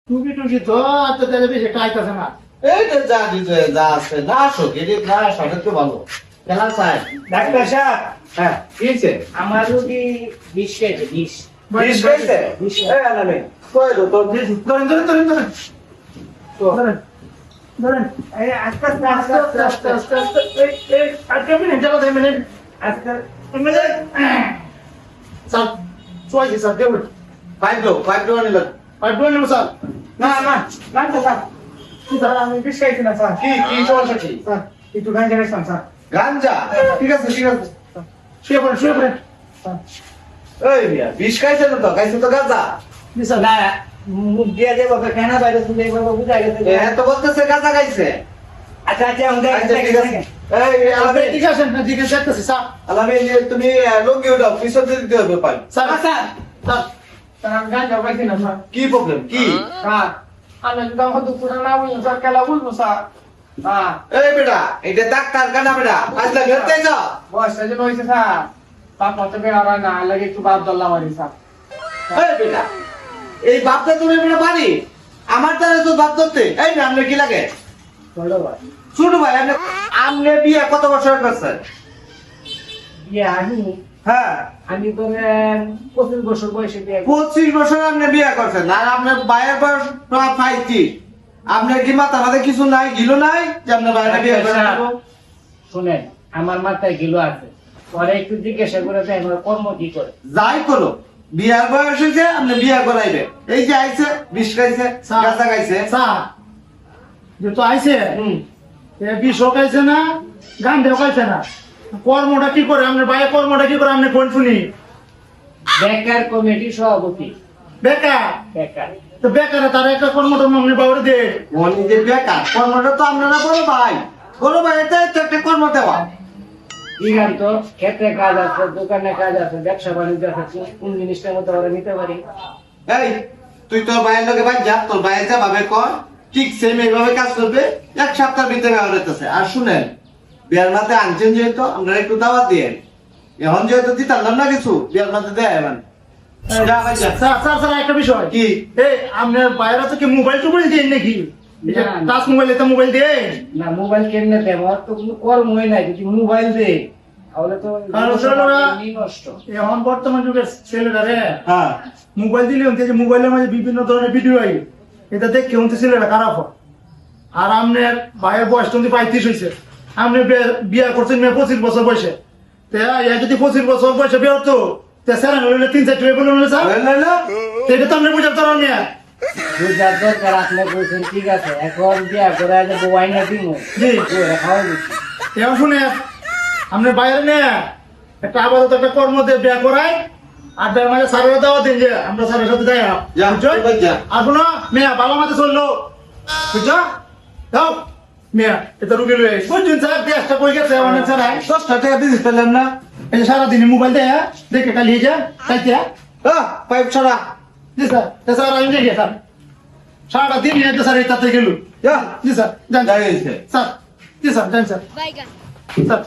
টুকি টুকি তো আর তো তাহলে বেশি খাইতেছে না। এই যে যা দিতে যা আছে না আসো গেলে না সঠিক তো ভালো খেলা চাই ডাক্তার সাহেব, হ্যাঁ কি হয়েছে আমার রোগী 20 খেয়েছে, 20। বিষ খাইছে এই আনামে কই দো তোর ধরেন ধরেন ধরেন ধরেন ধরেন ধরেন। এই আস্তে আস্তে আস্তে আস্তে আস্তে আস্তে আস্তে এই আজকে মিনিট যাবো 2 মিনিট আজকে মিনিট স্যার চয়েছে স্যার দেবো ফাইভ ডো আনিল আর ডোন নেবো স্যার। না না না স্যার, স্যার আমি বিষ খাইছি না স্যার। কি কি সমস্যা কি স্যার একটু গান গেছিলাম স্যার। গাঞ্জা ঠিক আছে শুয়ে পড়েন শুয়ে পড়েন স্যার। এই মিয়া বিষ খাইছে না তো খাইছে তো গাঁজা জি স্যার। না মুখ দিয়ে দেবো কেন বাইরে শুনে এইভাবে বুঝাই গেছে। এ তো বলতেছে গাঁজা খাইছে আচ্ছা আচ্ছা আমাদের আচ্ছা ঠিক আছে এই আলামে ঠিক আছে না ঠিক আছে দেখতেছি স্যার। আলামে তুমি লঙ্গি উঠাও পিছন দিতে হবে পাই স্যার স্যার স্যার স্যার আমি গান গাও পাইছি না স্যার। কি প্রবলেম কি স্যার আমি যদি আমার দুপুরে না বুঝলো স্যার খেলা বুঝলো স্যার। হ্যাঁ এই বেটা এটা ডাক্তার কানা বেটা আজ লাগে তেজ বয়সটা যে হয়েছে স্যার, বাপ মতো বেড়া না লাগে একটু বাপ দল্লা মারি স্যার। এই বেটা এই বাপটা তুমি বেটা বাড়ি আমার দ্বারা তো বাপ ধরতে এই না আপনার কি লাগে চলো ভাই ছোট ভাই আপনি বিয়ে কত বছর করছেন বিয়ে হ্যাঁ আমি ধরেন 25 বছর বয়সে বিয়ে 25 বছর আপনি বিয়ে করছেন আর আপনার ভাইয়ের বয়স প্রায় 35 আপনার কি মাথা মাথায় কিছু নাই গিলো নাই যে আপনার ভাইয়ের বিয়ে করেন শুনেন আমার মাথায় গিলো আছে, পরে একটু জিজ্ঞাসা করে দেয় আমার কর্ম কি করে। যাই করো বিয়ার বয়স হয়েছে আপনি বিয়ে করাইবে এই যে আইছে বিষ খাইছে গাঁজা খাইছে স্যার যে তো আইছে বিষ খাইছে না গান ঢোকাইছে না, কর্মটা কি করে আপনার ভাইয়ের কর্মটা কি করে আপনি কোন শুনি। বেকার কমিটি সভাপতি। বেকার বেকার তো বেকারে তার একটা কর্মটা মনে বাবুরে দে মনে যে বেকার কর্মটা তো আপনারা বড় ভাই এটা তো একটা কর্ম দেওয়া ইগান তো ক্ষেত্রে কাজ আছে, দোকানে কাজ আছে, ব্যবসা বাণিজ্য আছে, কোন জিনিসটার মধ্যে আমরা নিতে পারি। এই তুই তোর ভাইয়ের লোকে ভাই যা তোর ভাইয়ের যা ভাবে কর ঠিক সেম এইভাবে কাজ করবে 1 সপ্তাহের ভিতরে ব্যবহার হইতেছে। আর শুনেন বিয়ার মাতে আনছেন যেহেতু আমরা একটু দাওয়াত দিয়ে এখন যেহেতু দিতাম না কিছু বিয়ার মাতে দেয় মানে একটা বিষয় কি এই আপনার বাইরে তো কি মোবাইল টোবাইল দেন নাকি? টাচ মোবাইল এটা মোবাইল দে না, মোবাইল কেমনে দেব তো কোনো কর্মই নাই, যদি মোবাইল দে তাহলে তো নষ্ট। এখন বর্তমান যুগের ছেলেরা রে হ্যাঁ মোবাইল দিলে হচ্ছে যে মোবাইলের মাঝে বিভিন্ন ধরনের ভিডিও আই, এটা দেখে হচ্ছে ছেলেরা খারাপ হয়। আর আপনার ভাইয়ের বয়স তো 35 হয়েছে, আপনি বিয়ে করছেন 25 বছর বয়সে, যদি 25 বছর বয়সে বিয়ে হতো স্যার 3-4 বলে এটা তো আপনি বুঝাতে পারেন না। বুঝার দরকার আপনি বলছেন ঠিক আছে, এখন বিয়ে করে মোবাইল না দিব জি খাওয়া দিচ্ছি। এখন শুনে আপনার বাইরে নে একটা আপাতত একটা কর্ম দিয়ে বিয়ে করাই আর তার মাঝে স্যারের দেওয়া দিন যে আমরা স্যারের সাথে যাই আর কোনো মেয়া বাবা মাতে চললো বুঝছো যাও মেয়া এটা রুগী লয়ে বুঝছেন স্যার দেশটা কই গেছে অনেক স্যার 10 টাকা দিতে পেলেন না এই সারাদিন মোবাইল দেয় দেখে কালিয়ে যা তাইতে পাইপ ছড়া জি স্যার স্যার আমি দেখি স্যার সারাটা দিন নিয়ে স্যার এই তাতে গেল জি স্যার জান স্যার জি স্যার জান স্যার স্যার